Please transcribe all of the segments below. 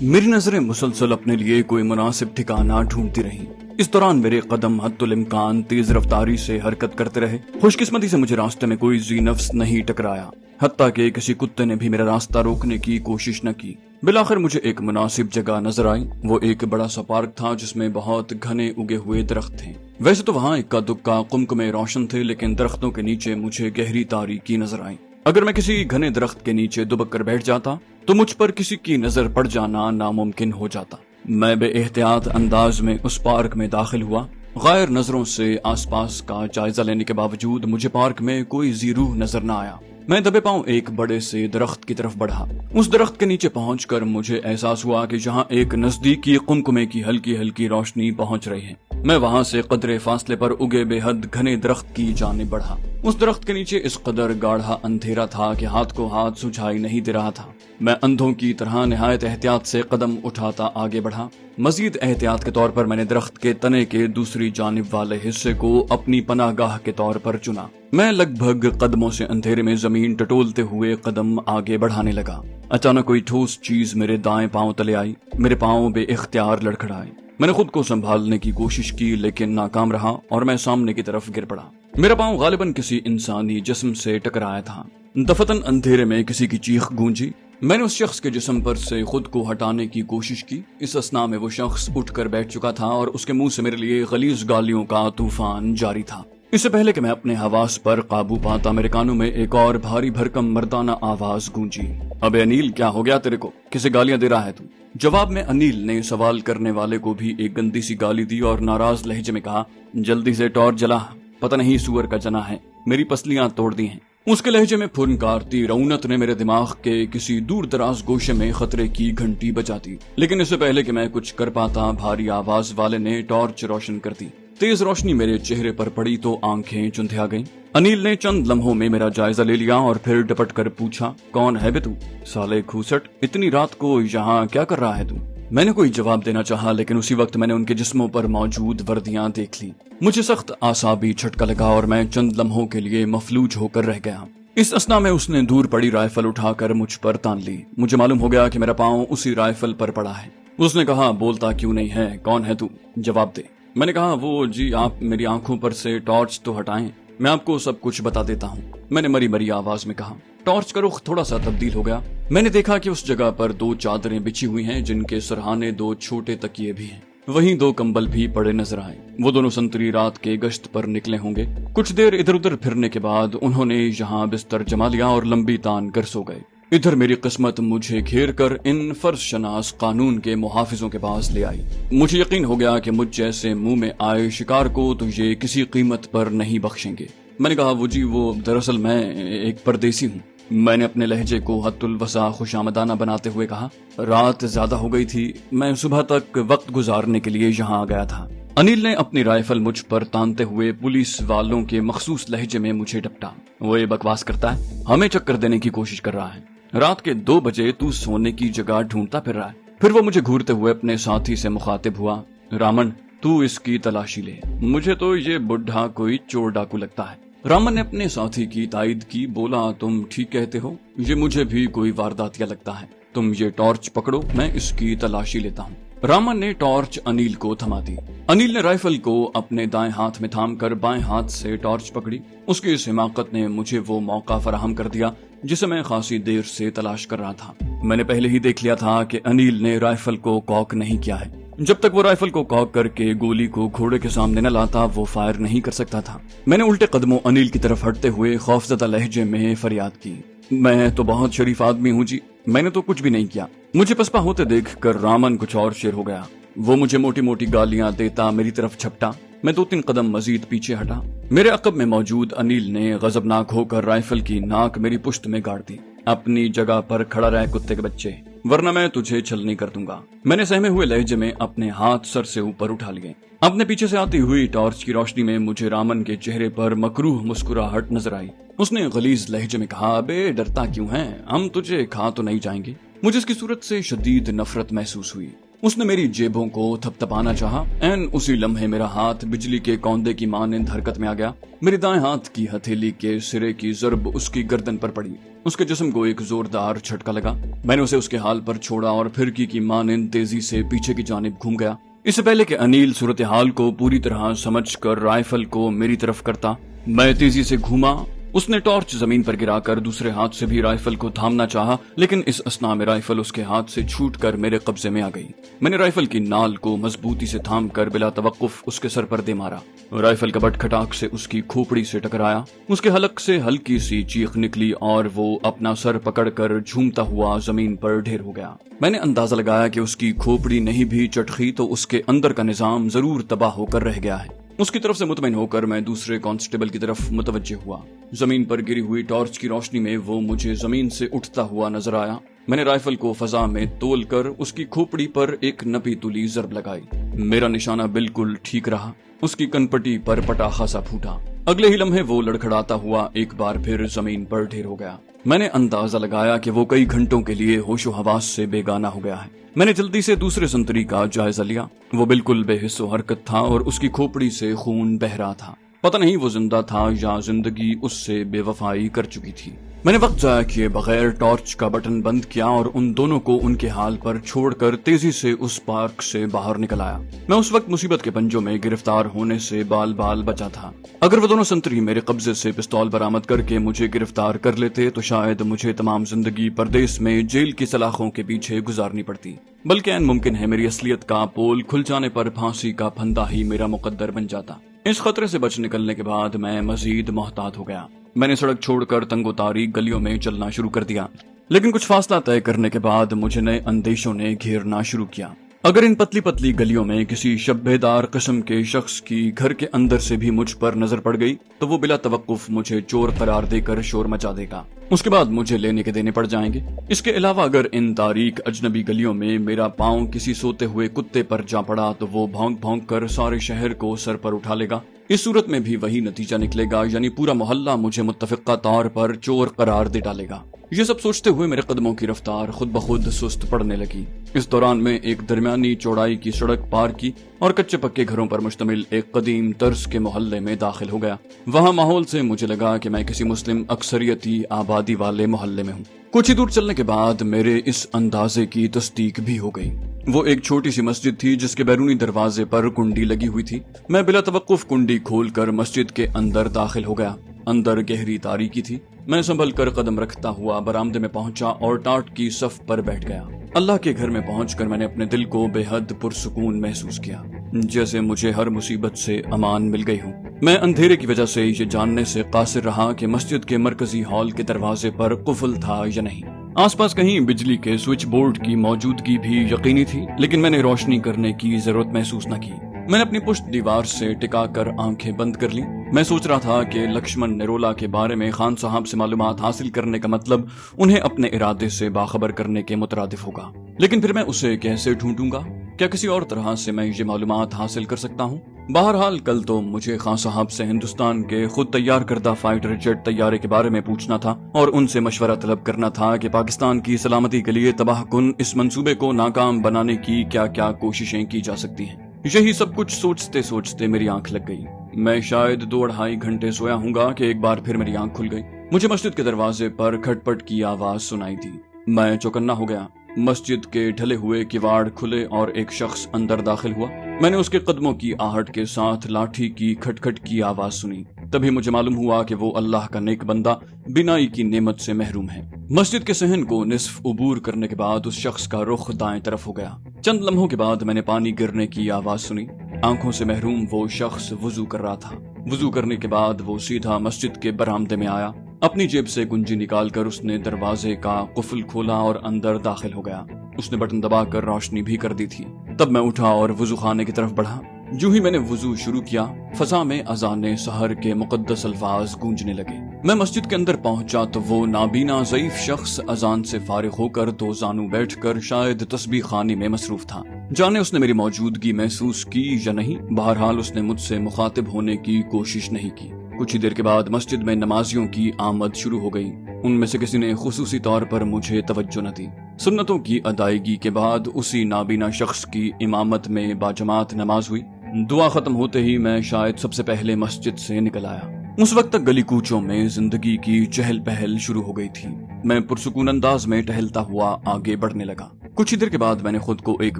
मेरी नजरें मुसलसल अपने लिए कोई मुनासिब ठिकाना ढूंढती रहीं। इस दौरान मेरे कदम हद्दुल इम्कान तेज रफ्तारी से हरकत करते रहे। खुशकिस्मती से मुझे रास्ते में कोई जी नफ्स नहीं टकराया, हत्ता कि किसी कुत्ते ने भी मेरा रास्ता रोकने की कोशिश न की। बिलाखिर मुझे एक मुनासिब जगह नजर आई। वो एक बड़ा सा पार्क था जिसमें बहुत घने उगे हुए दरख्त थे। वैसे तो वहाँ इक्का दुक्का कुमकुमे रोशन थे, लेकिन दरख्तों के नीचे मुझे गहरी तारीकी नजर आई। अगर मैं किसी घने दरख्त के नीचे दुबक कर बैठ जाता तो मुझ पर किसी की नजर पड़ जाना नामुमकिन हो जाता। मैं बेएहतियात अंदाज में उस पार्क में दाखिल हुआ। गैर नजरों से आसपास का जायजा लेने के बावजूद मुझे पार्क में कोई जीरूह नजर न आया। मैं दबे पांव एक बड़े से दरख्त की तरफ बढ़ा। उस दरख्त के नीचे पहुंचकर मुझे एहसास हुआ कि जहां एक नजदीकी कुमकुमे की हल्की हल्की रोशनी पहुंच रही है, मैं वहां से कदरे फासले पर उगे बेहद घने दरख्त की जानिब बढ़ा। उस दरख्त के नीचे इस कदर गाढ़ा अंधेरा था कि हाथ को हाथ सुझाई नहीं दे रहा था। मैं अंधों की तरह निहायत एहतियात से कदम उठाता आगे बढ़ा। मजीद एहतियात के तौर पर मैंने दरख्त के तने के दूसरी जानिब वाले हिस्से को अपनी पनागाह के तौर पर चुना। मैं लगभग कदमों से अंधेरे में जमीन टटोलते हुए कदम आगे बढ़ाने लगा। अचानक कोई ठोस चीज मेरे दाएं पांव तले आई। मेरे पांव बेइख्तियार लड़खड़ाए। मैंने खुद को संभालने की कोशिश की, लेकिन नाकाम रहा और मैं सामने की तरफ गिर पड़ा। मेरा पांव गालिबन किसी इंसानी जिस्म से टकराया था। दफतन अंधेरे में किसी की चीख गूंजी। मैंने उस शख्स के जिस्म पर से खुद को हटाने की कोशिश की। इस असना में वो शख्स उठकर बैठ चुका था और उसके मुंह से मेरे लिए गलीज गालियों का तूफान जारी था। इससे पहले कि मैं अपने हवास पर काबू पाता, मेरे कानों में एक और भारी भरकम मर्दाना आवाज गूंजी। अबे अनिल, क्या हो गया तेरे को? किसे गालियां दे रहा है तू? जवाब में अनिल ने सवाल करने वाले को भी एक गंदी सी गाली दी और नाराज लहजे में कहा, जल्दी से टॉर्च जला, पता नहीं सूअर का जना है, मेरी पसलियां तोड़ दी हैं। उसके लहजे में फुनकारती रौनत ने मेरे दिमाग के किसी दूर दराज गोशे में खतरे की घंटी बजा दी। लेकिन इससे पहले कि मैं कुछ कर पाता, भारी आवाज वाले ने टॉर्च रोशन कर दी। तेज रोशनी मेरे चेहरे पर पड़ी तो आंखें चुंधिया गईं। अनिल ने चंद लम्हों में मेरा जायजा ले लिया और फिर डपट कर पूछा, कौन है बे तू? साले खूसट, इतनी रात को यहाँ क्या कर रहा है तू? मैंने कोई जवाब देना चाहा, लेकिन उसी वक्त मैंने उनके जिस्मों पर मौजूद वर्दियां देख ली। मुझे सख्त आसाबी झटका लगा और मैं चंद लम्हों के लिए मफलूज होकर रह गया। इस असना में उसने दूर पड़ी राइफल उठाकर मुझ पर तान ली। मुझे मालूम हो गया कि मेरा पांव उसी राइफल पर पड़ा है। उसने कहा, बोलता क्यों नहीं है? कौन है तू? जवाब दे। मैंने कहा, वो जी, आप मेरी आंखों पर से टॉर्च तो हटाएं, मैं आपको सब कुछ बता देता हूँ, मैंने मरी मरी आवाज में कहा। टॉर्च का रुख थोड़ा सा तब्दील हो गया। मैंने देखा कि उस जगह पर 2 चादरें बिछी हुई हैं, जिनके सरहाने 2 छोटे तकिए भी हैं। वहीं 2 कंबल भी पड़े नजर आए। वो दोनों संतरी रात के गश्त पर निकले होंगे। कुछ देर इधर उधर फिरने के बाद उन्होंने यहाँ बिस्तर जमा लिया और लंबी तान कर सो गए। इधर मेरी किस्मत मुझे घेर कर इन फर्ज शनास कानून के मुहाफिजों के पास ले आई। मुझे यकीन हो गया कि मुझ जैसे मुंह में आए शिकार को तो ये किसी कीमत पर नहीं बख्शेंगे। मैंने कहा, वो जी, वो दरअसल मैं एक परदेसी हूँ। मैंने अपने लहजे को हत्तुल वसा खुशामदाना बनाते हुए कहा, रात ज्यादा हो गई थी, मैं सुबह तक वक्त गुजारने के लिए यहाँ आ गया था। अनिल ने अपनी राइफल मुझ पर तानते हुए पुलिस वालों के मखसूस लहजे में मुझे डपटा। वो ये बकवास करता है, हमें चक्कर देने की कोशिश कर रहा है। रात के 2 बजे तू सोने की जगह ढूंढता फिर रहा है। फिर वो मुझे घूरते हुए अपने साथी से मुखातिब हुआ, रामन, तू इसकी तलाशी ले, मुझे तो ये बुढ़ा कोई चोर डाकू लगता है। रामन ने अपने साथी की तायद की, बोला, तुम ठीक कहते हो, ये मुझे भी कोई वारदातिया लगता है। तुम ये टॉर्च पकड़ो, मैं इसकी तलाशी लेता हूँ। रामन ने टॉर्च अनिल को थमा दी। अनिल ने राइफल को अपने दाएं हाथ में थाम कर बाएं हाथ से टॉर्च पकड़ी। उसकी इस हिमाकत ने मुझे वो मौका फराहम कर दिया जिसे मैं खासी देर से तलाश कर रहा था। मैंने पहले ही देख लिया था कि अनिल ने राइफल को कॉक नहीं किया है। जब तक वो राइफल को कॉक करके गोली को घोड़े के सामने न लाता, वो फायर नहीं कर सकता था। मैंने उल्टे कदमों अनिल की तरफ हटते हुए खौफजदा लहजे में फरियाद की, मैं तो बहुत शरीफ आदमी हूँ जी, मैंने तो कुछ भी नहीं किया। मुझे पसपा होते देख कर रामन कुछ और शेर हो गया। वो मुझे मोटी मोटी गालियां देता मेरी तरफ झपटा। मैं 2-3 कदम मजीद पीछे हटा। मेरे अकब में मौजूद अनिल ने गजबनाक होकर राइफल की नाक मेरी पुश्त में गाड़ दी। अपनी जगह पर खड़ा रहे कुत्ते के बच्चे, वरना मैं तुझे छलनी कर दूंगा। मैंने सहमे हुए लहजे में अपने हाथ सर से ऊपर उठा लिए। अपने पीछे से आती हुई टॉर्च की रोशनी में मुझे रामन के चेहरे पर मकरूह मुस्कुराहट नजर आई। उसने गलीज लहजे में कहा, अबे डरता क्यों है, हम तुझे खा तो नहीं जाएंगे। मुझे इसकी सूरत से शदीद नफरत महसूस हुई। उसने मेरी जेबों को थपथपाना चाहा। एन उसी लम्हे मेरा हाथ बिजली के कौंदे की मानिंद हरकत में आ गया। मेरे दाएं हाथ की हथेली के सिरे की जरब उसकी गर्दन पर पड़ी। उसके जिस्म को एक जोरदार झटका लगा। मैंने उसे उसके हाल पर छोड़ा और फिरकी की मानिंद तेजी से पीछे की जानिब घूम गया। इससे पहले कि अनिल सूरत हाल को पूरी तरह समझकर राइफल को मेरी तरफ करता, मैं तेजी से घूमा। उसने टॉर्च जमीन पर गिराकर दूसरे हाथ से भी राइफल को थामना चाहा, लेकिन इस असना में राइफल उसके हाथ से छूटकर मेरे कब्जे में आ गई। मैंने राइफल की नाल को मजबूती से थामकर बिला तवक्कुफ उसके सर पर दे मारा। राइफल का बट खटाक से उसकी खोपड़ी से टकराया। उसके हलक से हल्की सी चीख निकली और वो अपना सर पकड़कर झूमता हुआ जमीन पर ढेर हो गया। मैंने अंदाजा लगाया कि उसकी खोपड़ी नहीं भी चटकी तो उसके अंदर का निजाम जरूर तबाह होकर रह गया है। उसकी तरफ से मुतमईन होकर मैं दूसरे कांस्टेबल की तरफ मुतवज्जे हुआ। जमीन पर गिरी हुई टॉर्च की रोशनी में वो मुझे जमीन से उठता हुआ नजर आया। मैंने राइफल को फजा में तोलकर उसकी खोपड़ी पर एक नपी तुली जरब लगाई। मेरा निशाना बिल्कुल ठीक रहा। उसकी कनपटी पर पटाखा सा फूटा। अगले ही लम्हे वो लड़खड़ाता हुआ एक बार फिर जमीन पर ढेर हो गया। मैंने अंदाजा लगाया कि वो कई घंटों के लिए होशो हवास से बेगाना हो गया है। मैंने जल्दी से दूसरे संतरी का जायजा लिया। वो बिल्कुल बेहिस्सो हरकत था और उसकी खोपड़ी से खून बह रहा था। पता नहीं वो जिंदा था या जिंदगी उससे बेवफाई कर चुकी थी। मैंने वक्त जाया किए बगैर टॉर्च का बटन बंद किया और उन दोनों को उनके हाल पर छोड़कर तेजी से उस पार्क से बाहर निकल आया। मैं उस वक्त मुसीबत के पंजों में गिरफ्तार होने से बाल बाल बचा था। अगर वो दोनों संतरी मेरे कब्जे से पिस्तौल बरामद करके मुझे गिरफ्तार कर लेते तो शायद मुझे तमाम जिंदगी परदेश में जेल की सलाखों के पीछे गुजारनी पड़ती, बल्कि ऐन मुमकिन है मेरी असलियत का पोल खुल जाने पर फांसी का फंदा ही मेरा मुकद्दर बन जाता। इस खतरे से बच निकलने के बाद मैं मजीद मोहतात हो गया। मैंने सड़क छोड़कर तंगोतारी गलियों में चलना शुरू कर दिया, लेकिन कुछ फासला तय करने के बाद मुझे नए अंदेशों ने घेरना शुरू किया। अगर इन पतली पतली गलियों में किसी शब्बेदार किस्म के शख्स की घर के अंदर से भी मुझ पर नजर पड़ गई तो वो बिला तवक्कुफ मुझे चोर करार देकर शोर मचा देगा। उसके बाद मुझे लेने के देने पड़ जाएंगे। इसके अलावा अगर इन तारीक अजनबी गलियों में मेरा पांव किसी सोते हुए कुत्ते पर जा पड़ा तो वो भौंक भौंक कर सारे शहर को सर पर उठा लेगा। इस सूरत में भी वही नतीजा निकलेगा, यानी पूरा मोहल्ला मुझे मुत्तफिका तौर पर चोर करार दे डालेगा। ये सब सोचते हुए मेरे कदमों की रफ्तार खुद ब खुद सुस्त पड़ने लगी। इस दौरान में एक दरमियानी चौड़ाई की सड़क पार की और कच्चे पक्के घरों पर मुश्तमिल एक कदीम तर्ज के मोहल्ले में दाखिल हो गया। वहाँ माहौल से मुझे लगा कि मैं किसी मुस्लिम अक्सरियती आबादी वाले मोहल्ले में हूँ। कुछ ही दूर चलने के बाद मेरे इस अंदाजे की तस्दीक भी हो गई। वो एक छोटी सी मस्जिद थी जिसके बैरूनी दरवाजे पर कुंडी लगी हुई थी। मैं बिला तवक्कुफ कुंडी खोलकर मस्जिद के अंदर दाखिल हो गया। अंदर गहरी तारीकी थी। मैं संभल कर कदम रखता हुआ बरामदे में पहुंचा और टाट की सफ पर बैठ गया। अल्लाह के घर में पहुंचकर मैंने अपने दिल को बेहद पुरसुकून महसूस किया, जैसे मुझे हर मुसीबत से अमान मिल गई हो। मैं अंधेरे की वजह से ये जानने से कासिर रहा कि मस्जिद के मरकजी हॉल के दरवाजे पर कुफल था या नहीं। आसपास कहीं बिजली के स्विच बोर्ड की मौजूदगी भी यकीनी थी, लेकिन मैंने रोशनी करने की जरूरत महसूस न की। मैंने अपनी पुश्त दीवार से टिकाकर आंखें बंद कर ली। मैं सोच रहा था कि लक्ष्मण निरोला के बारे में खान साहब से मालूमात हासिल करने का मतलब उन्हें अपने इरादे से बाखबर करने के मुतरादिफ होगा, लेकिन फिर मैं उसे कैसे ढूंढूंगा? क्या किसी और तरह से मैं ये मालूमात हासिल कर सकता हूँ? बहरहाल कल तो मुझे खान साहब से हिंदुस्तान के खुद तैयार करदा फाइटर जेट तैयारे के बारे में पूछना था और उनसे मशवरा तलब करना था कि पाकिस्तान की सलामती के लिए तबाहकुन इस मंसूबे को नाकाम बनाने की क्या क्या कोशिशें की जा सकती हैं। यही सब कुछ सोचते सोचते मेरी आंख लग गई। मैं शायद 2-2.5 घंटे सोया हूँगा कि एक बार फिर मेरी आंख खुल गई। मुझे मस्जिद के दरवाजे पर खटपट की आवाज सुनाई दी। मैं चौकन्ना हो गया। मस्जिद के ढले हुए किवाड़ खुले और एक शख्स अंदर दाखिल हुआ। मैंने उसके कदमों की आहट के साथ लाठी की खटखट की आवाज सुनी। तभी मुझे मालूम हुआ कि वो अल्लाह का नेक बंदा बिनाई की नेमत से महरूम है। मस्जिद के सहन को निस्फ उबूर करने के बाद उस शख्स का रुख दाएं तरफ हो गया। चंद लम्हों के बाद मैंने पानी गिरने की आवाज सुनी। आंखों से महरूम वो शख्स वुजू कर रहा था। वुजू करने के बाद वो सीधा मस्जिद के बरामदे में आया। अपनी जेब से कुंजी निकालकर उसने दरवाजे का कुफल खोला और अंदर दाखिल हो गया। उसने बटन दबाकर रोशनी भी कर दी थी। तब मैं उठा और वुजू खाने की तरफ बढ़ा। जो ही मैंने वुजू शुरू किया, फजा में अजाने सहर के मुकद्दस अल्फाज गूंजने लगे। मैं मस्जिद के अंदर पहुंचा तो वो नाबीना ज़ईफ शख्स अजान से फारिग होकर 2 जानू बैठकर शायद तस्बीह खानी में मसरूफ था। जाने उसने मेरी मौजूदगी महसूस की या नहीं, बहरहाल उसने मुझसे मुखातिब होने की कोशिश नहीं की। कुछ ही देर के बाद मस्जिद में नमाजियों की आमद शुरू हो गई। उनमें से किसी ने खुसूसी तौर पर मुझे तवज्जो न दी। सुन्नतों की अदायगी के बाद उसी नाबीना शख्स की इमामत में बाजमात नमाज हुई। दुआ खत्म होते ही मैं शायद सबसे पहले मस्जिद से निकल आया। उस वक्त तक गली कूचों में जिंदगी की चहल पहल शुरू हो गई थी। मैं पुरसुकून अंदाज में टहलता हुआ आगे बढ़ने लगा। कुछ ही देर के बाद मैंने खुद को एक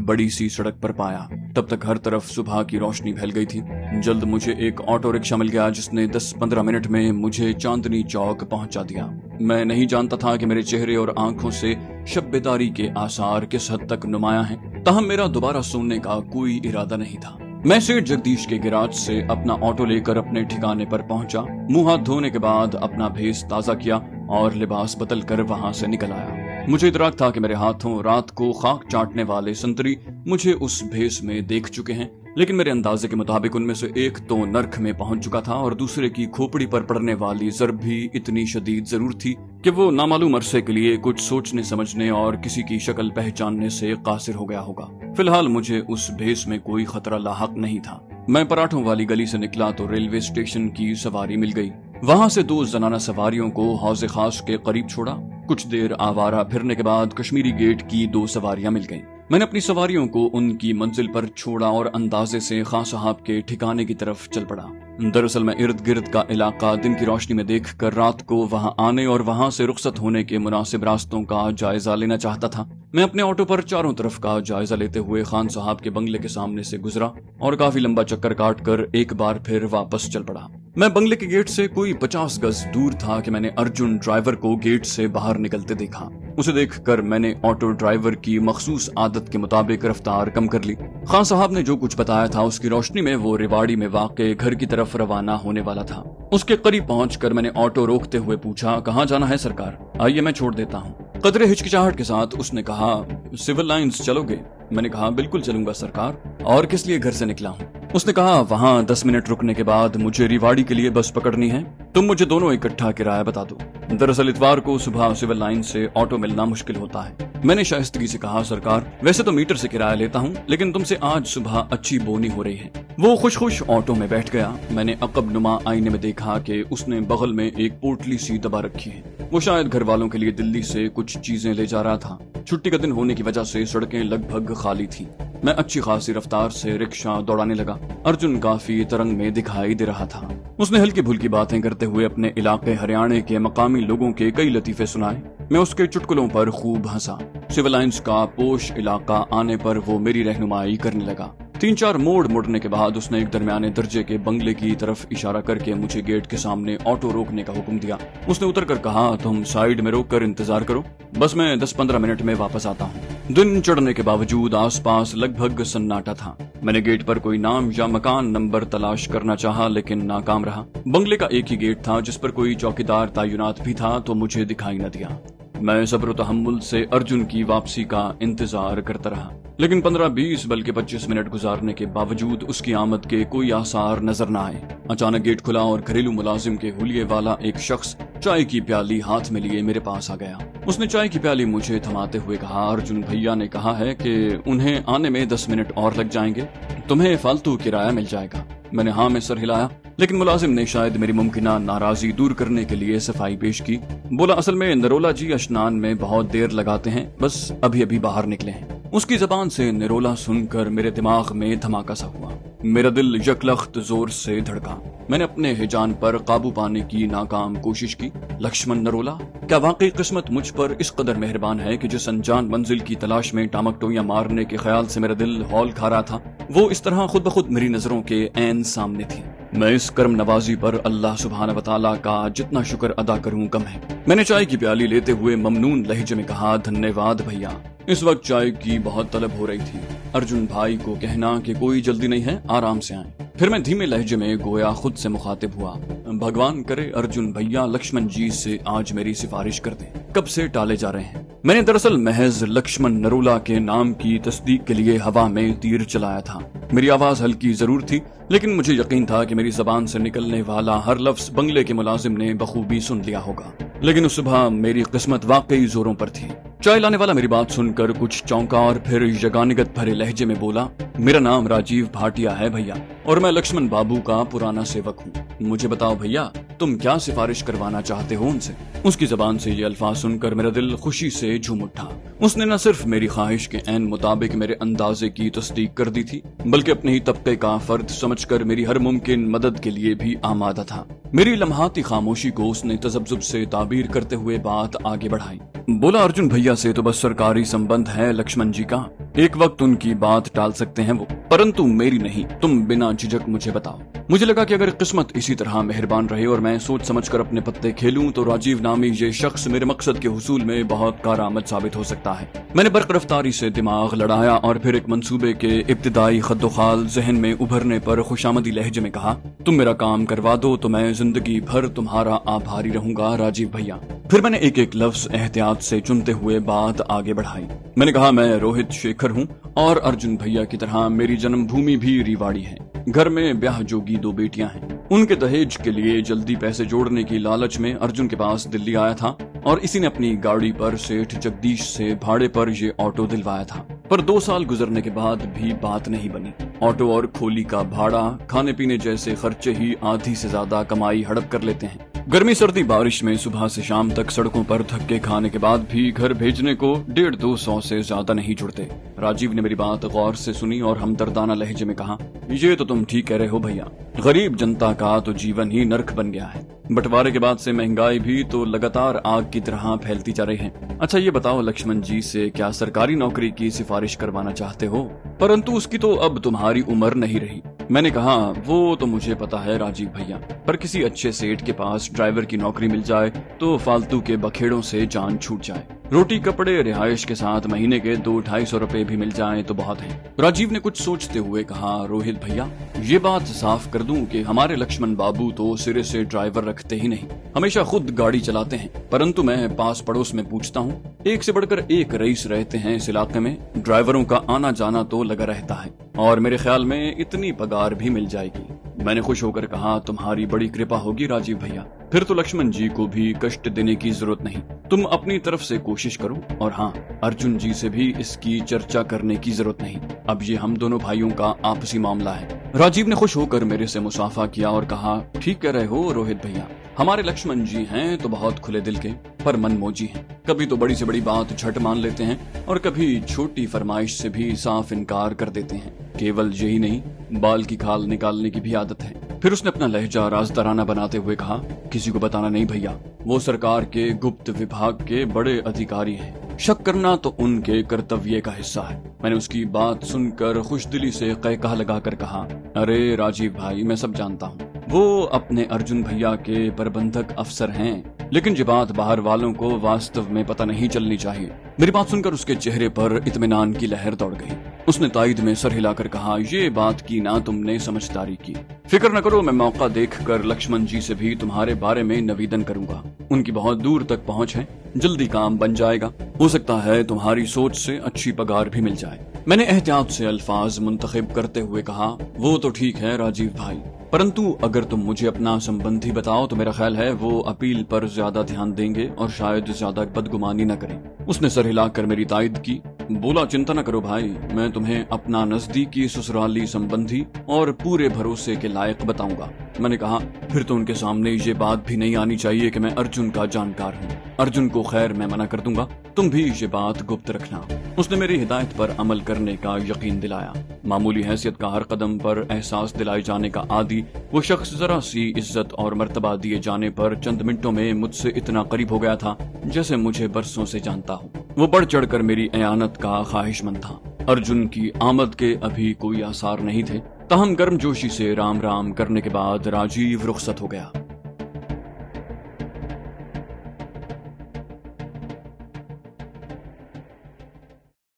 बड़ी सी सड़क पर पाया। तब तक हर तरफ सुबह की रोशनी फैल गई थी। जल्द मुझे एक ऑटो रिक्शा मिल गया जिसने 10-15 मिनट में मुझे चांदनी चौक पहुंचा दिया। मैं नहीं जानता था कि मेरे चेहरे और आंखों से शब बेदारी के आसार किस हद तक नुमाया हैं। ताहम मेरा दोबारा सोने का कोई इरादा नहीं था। मैं सेठ जगदीश के गैराज से अपना ऑटो लेकर अपने ठिकाने पर पहुंचा। मुंह हाथ धोने के बाद अपना भेस ताजा किया और लिबास बदल कर वहां से निकल आया। मुझे इतराक था कि मेरे हाथों रात को खाक चाटने वाले संतरी मुझे उस भेस में देख चुके हैं, लेकिन मेरे अंदाजे के मुताबिक उनमें से एक तो नर्क में पहुंच चुका था और दूसरे की खोपड़ी पर पड़ने वाली जरब भी इतनी शदीद जरूर थी कि वो नामालूम अरसे के लिए कुछ सोचने समझने और किसी की शक्ल पहचानने से कासिर हो गया होगा। फिलहाल मुझे उस भेस में कोई खतरा लाहक नहीं था। मैं पराठों वाली गली से निकला तो रेलवे स्टेशन की सवारी मिल गई। वहां से 2 जनाना सवारियों को हौज़े खास के करीब छोड़ा। कुछ देर आवारा फिरने के बाद कश्मीरी गेट की 2 सवारियां मिल गईं। मैंने अपनी सवारियों को उनकी मंजिल पर छोड़ा और अंदाजे से खां साहब के ठिकाने की तरफ चल पड़ा। दरअसल मैं इर्द गिर्द का इलाका दिन की रोशनी में देखकर रात को वहां आने और वहां से रुखसत होने के मुनासिब रास्तों का जायजा लेना चाहता था। मैं अपने ऑटो पर चारों तरफ का जायजा लेते हुए खान साहब के बंगले के सामने से गुजरा और काफी लंबा चक्कर काटकर एक बार फिर वापस चल पड़ा। मैं बंगले के गेट से कोई 50 गज दूर था कि मैंने अर्जुन ड्राइवर को गेट से बाहर निकलते देखा। उसे देखकर मैंने ऑटो ड्राइवर की मखसूस आदत के मुताबिक रफ्तार कम कर ली। खान साहब ने जो कुछ बताया था उसकी रोशनी में वो रेवाड़ी में वाक़े घर की तरफ रवाना होने वाला था। उसके करीब पहुंचकर मैंने ऑटो रोकते हुए पूछा, कहाँ जाना है सरकार? आइए मैं छोड़ देता हूँ। कदरे हिचकिचाहट के साथ उसने कहा, सिविल लाइंस चलोगे? मैंने कहा, बिल्कुल चलूंगा सरकार। और किस लिए घर से निकला हूँ? उसने कहा, वहाँ 10 मिनट रुकने के बाद मुझे रेवाड़ी के लिए बस पकड़नी है। तुम मुझे दोनों इकट्ठा किराया बता दो। दरअसल इतवार को सुबह सिविल लाइन से ऑटो मिलना मुश्किल होता है। मैंने शाइस्तगी से कहा, सरकार वैसे तो मीटर से किराया लेता हूँ, लेकिन तुमसे आज सुबह अच्छी बोनी हो रही है। वो खुश खुश ऑटो में बैठ गया। मैंने अकब नुमा आईने में देखा कि उसने बगल में एक पोटली सी दबा रखी है। वो शायद घर वालों के लिए दिल्ली से कुछ चीजें ले जा रहा था। छुट्टी का दिन होने की वजह से सड़कें लगभग खाली थी। मैं अच्छी खासी रफ्तार से रिक्शा दौड़ाने लगा। अर्जुन काफी तरंग में दिखाई दे रहा था। उसने हल्की फुल्की बातें करते हुए अपने इलाके हरियाणा के मकामी लोगों के कई लतीफे सुनाए। मैं उसके चुटकुलों पर खूब हंसा। सिविल लाइंस का पोश इलाका आने पर वो मेरी रहनुमाई करने लगा। 3-4 मोड़ मुड़ने के बाद उसने एक दरमियाने दर्जे के बंगले की तरफ इशारा करके मुझे गेट के सामने ऑटो रोकने का हुक्म दिया। उसने उतरकर कहा, तुम साइड में रोक कर इंतजार करो, बस मैं 10-15 मिनट में वापस आता हूँ। दिन चढ़ने के बावजूद आसपास लगभग सन्नाटा था। मैंने गेट पर कोई नाम या मकान नंबर तलाश करना चाहा, लेकिन नाकाम रहा। बंगले का एक ही गेट था जिस पर कोई चौकीदार तैनात भी था, तो मुझे दिखाई न दिया। मैं सब्र तहम्मुल से अर्जुन की वापसी का इंतजार करता रहा, लेकिन 15-20 बल्कि 25 मिनट गुजारने के बावजूद उसकी आमद के कोई आसार नजर न आए। अचानक गेट खुला और घरेलू मुलाजिम के हुलिये वाला एक शख्स चाय की प्याली हाथ में लिए मेरे पास आ गया। उसने चाय की प्याली मुझे थमाते हुए कहा, अर्जुन भैया ने कहा है कि उन्हें आने में 10 मिनट और लग जाएंगे, तुम्हें फालतू किराया मिल जाएगा। मैंने हाँ में सर हिलाया, लेकिन मुलाजिम ने शायद मेरी मुमकिना नाराजगी दूर करने के लिए सफाई पेश की। बोला, असल में नरोला जी अशनान में बहुत देर लगाते हैं, बस अभी अभी बाहर निकले हैं। उसकी जबान से निरोला सुनकर मेरे दिमाग में धमाका सा हुआ। मेरा दिल यकलख्त जोर से धड़का। मैंने अपने हिजान पर काबू पाने की नाकाम कोशिश की। लक्ष्मण नरोला, क्या वाकई किस्मत मुझ पर इस कदर मेहरबान है कि जिस अनजान मंजिल की तलाश में टामकटोइयां मारने के ख्याल से मेरा दिल हौल खा रहा था, वो इस तरह खुद ब खुद मेरी नजरों के ऐन सामने थी। मैं इस कर्म नवाजी पर अल्लाह सुब्हान व तआला का जितना शुक्र अदा करूं कम है। मैंने चाय की प्याली लेते हुए ममनून लहजे में कहा, धन्यवाद भैया। इस वक्त चाय की बहुत तलब हो रही थी। अर्जुन भाई को कहना कि कोई जल्दी नहीं है, आराम से आए। फिर मैं धीमे लहजे में गोया खुद से मुखातिब हुआ, भगवान करे अर्जुन भैया लक्ष्मण जी से आज मेरी सिफारिश कर दें, कब से टाले जा रहे हैं। मैंने दरअसल महज लक्ष्मण नरोला के नाम की तस्दीक के लिए हवा में तीर चलाया था। मेरी आवाज हल्की जरूर थी, लेकिन मुझे यकीन था कि मेरी जबान से निकलने वाला हर लफ्ज बंगले के मुलाजिम ने बखूबी सुन लिया होगा। लेकिन उस सुबह मेरी किस्मत वाकई जोरों पर थी। चाय लाने वाला मेरी बात सुनकर कुछ चौंका और फिर यगानिगत भरे लहजे में बोला, मेरा नाम राजीव भाटिया है भैया, और मैं लक्ष्मण बाबू का पुराना सेवक हूँ। मुझे बताओ भैया, तुम क्या सिफारिश करवाना चाहते हो उनसे? उसकी जबान से ये अल्फाज सुनकर मेरा दिल खुशी से झूम उठा। उसने न सिर्फ मेरी ख्वाहिश के ऐन मुताबिक मेरे अंदाजे की तस्दीक कर दी थी, बल्कि अपने ही तबके का फर्द समझकर मेरी हर मुमकिन मदद के लिए भी आमादा था। मेरी लम्हाती खामोशी को उसने तजब्जुब से ताबीर करते हुए बात आगे बढ़ाई। बोला, अर्जुन भैया से तो बस सरकारी संबंध है लक्ष्मण जी का, एक वक्त उनकी बात टाल सकते हैं वो, परंतु मेरी नहीं। तुम बिना झिझक मुझे बताओ। मुझे लगा कि अगर किस्मत इसी तरह मेहरबान रहे और मैं सोच समझकर अपने पत्ते खेलूं तो राजीव नामी ये शख्स मेरे मकसद के हुसूल में बहुत कारआमद साबित हो सकता है। मैंने बर्क रफ्तारी से दिमाग लड़ाया और फिर एक मंसूबे के इब्तिदाई खद्दोखाल जहन में उभरने पर खुशामदी लहजे में कहा, तुम मेरा काम करवा दो तो मैं जिंदगी भर तुम्हारा आभारी रहूंगा राजीव भैया। फिर मैंने एक एक लफ्ज एहतियात से चुनते हुए बात आगे बढ़ाई। मैंने कहा, मैं रोहित शेखर हूँ और अर्जुन भैया की तरह मेरी जन्मभूमि भी रीवाड़ी है। घर में ब्याह जोगी 2 बेटियां हैं। उनके दहेज के लिए जल्दी पैसे जोड़ने की लालच में अर्जुन के पास दिल्ली आया था और इसी ने अपनी गाड़ी पर सेठ जगदीश से भाड़े पर ये ऑटो दिलवाया था। पर 2 साल गुजरने के बाद भी बात नहीं बनी। ऑटो और खोली का भाड़ा, खाने पीने जैसे खर्चे ही आधी से ज्यादा कमाई हड़प कर लेते हैं। गर्मी सर्दी बारिश में सुबह से शाम तक सड़कों पर धक्के खाने के बाद भी घर भेजने को 150-200 से ज्यादा नहीं जुड़ते। राजीव ने मेरी बात गौर से सुनी और हमदर्दाना लहजे में कहा, ये तो तुम ठीक कह रहे हो भैया, गरीब जनता का तो जीवन ही नर्क बन गया है। बंटवारे के बाद से महंगाई भी तो लगातार आग की तरह फैलती जा रही है। अच्छा ये बताओ लक्ष्मण जी से क्या सरकारी नौकरी की सिफारिश करवाना चाहते हो? परंतु उसकी तो अब तुम्हारी उम्र नहीं रही। मैंने कहा, वो तो मुझे पता है राजीव भैया, पर किसी अच्छे सेठ के पास ड्राइवर की नौकरी मिल जाए तो फालतू के बखेड़ों से जान छूट जाए। रोटी कपड़े रिहाइश के साथ महीने के 200-250 रुपए भी मिल जाएं तो बहुत है। राजीव ने कुछ सोचते हुए कहा, रोहित भैया ये बात साफ कर दूं कि हमारे लक्ष्मण बाबू तो सिरे से ड्राइवर रखते ही नहीं, हमेशा खुद गाड़ी चलाते हैं। परंतु मैं पास पड़ोस में पूछता हूँ, एक से बढ़कर एक रईस रहते हैं इस इलाके में। ड्राइवरों का आना जाना तो लगा रहता है और मेरे ख्याल में इतनी पगार भी मिल जाएगी। मैंने खुश होकर कहा, तुम्हारी बड़ी कृपा होगी राजीव भैया, फिर तो लक्ष्मण जी को भी कष्ट देने की जरूरत नहीं। तुम अपनी तरफ से कोशिश करो और हाँ, अर्जुन जी से भी इसकी चर्चा करने की जरूरत नहीं। अब ये हम दोनों भाइयों का आपसी मामला है। राजीव ने खुश होकर मेरे से मुसाफा किया और कहा, ठीक कह रहे हो रोहित भैया, हमारे लक्ष्मण जी हैं तो बहुत खुले दिल के, पर मनमोजी हैं। कभी तो बड़ी से बड़ी बात झट मान लेते हैं और कभी छोटी फरमाइश से भी साफ इनकार कर देते हैं। केवल यही नहीं, बाल की खाल निकालने की भी आदत है। फिर उसने अपना लहजा राजदाराना बनाते हुए कहा, किसी को बताना नहीं भैया, वो सरकार के गुप्त विभाग के बड़े अधिकारी हैं। शक करना तो उनके कर्तव्य का हिस्सा है। मैंने उसकी बात सुनकर खुशदिली से कहकहा लगाकर कहा, अरे राजीव भाई, मैं सब जानता हूँ, वो अपने अर्जुन भैया के प्रबंधक अफसर हैं, लेकिन ये बात बाहर वालों को वास्तव में पता नहीं चलनी चाहिए। मेरी बात सुनकर उसके चेहरे पर इत्मीनान की लहर दौड़ गई। उसने तायद में सर हिलाकर कहा, ये बात की ना तुमने समझदारी की। फिक्र न करो, मैं मौका देखकर लक्ष्मण जी से भी तुम्हारे बारे में निवेदन करूंगा। उनकी बहुत दूर तक पहुंच है, जल्दी काम बन जाएगा। हो सकता है तुम्हारी सोच से अच्छी पगार भी मिल जाए। मैंने एहतियात से अल्फाज मुंतखब करते हुए कहा, वो तो ठीक है राजीव भाई, परंतु अगर तुम मुझे अपना संबंधी बताओ तो मेरा ख्याल है वो अपील पर ज्यादा ध्यान देंगे और शायद ज्यादा बदगुमानी न करें। उसने सर हिलाकर मेरी तायद की। बोला, चिंता न करो भाई, मैं तुम्हें अपना नजदीकी ससुराली संबंधी और पूरे भरोसे के लायक बताऊंगा। मैंने कहा, फिर तो उनके सामने ये बात भी नहीं आनी चाहिए कि मैं अर्जुन का जानकार हूँ। अर्जुन को खैर मैं मना कर दूंगा, तुम भी ये बात गुप्त रखना। उसने मेरी हिदायत पर अमल करने का यकीन दिलाया। मामूली हैसियत का हर कदम पर एहसास दिलाए जाने का आदी वो शख्स जरा सी इज्जत और मर्तबा दिए जाने पर चंद मिनटों में मुझसे इतना करीब हो गया था जैसे मुझे बरसों से जानता हूँ। वो बढ़ चढ़कर मेरी एयानत का ख्वाहिशमंद था। अर्जुन की आमद के अभी कोई आसार नहीं थे, तहम गर्मजोशी से राम राम करने के बाद राजीव रुखसत हो गया।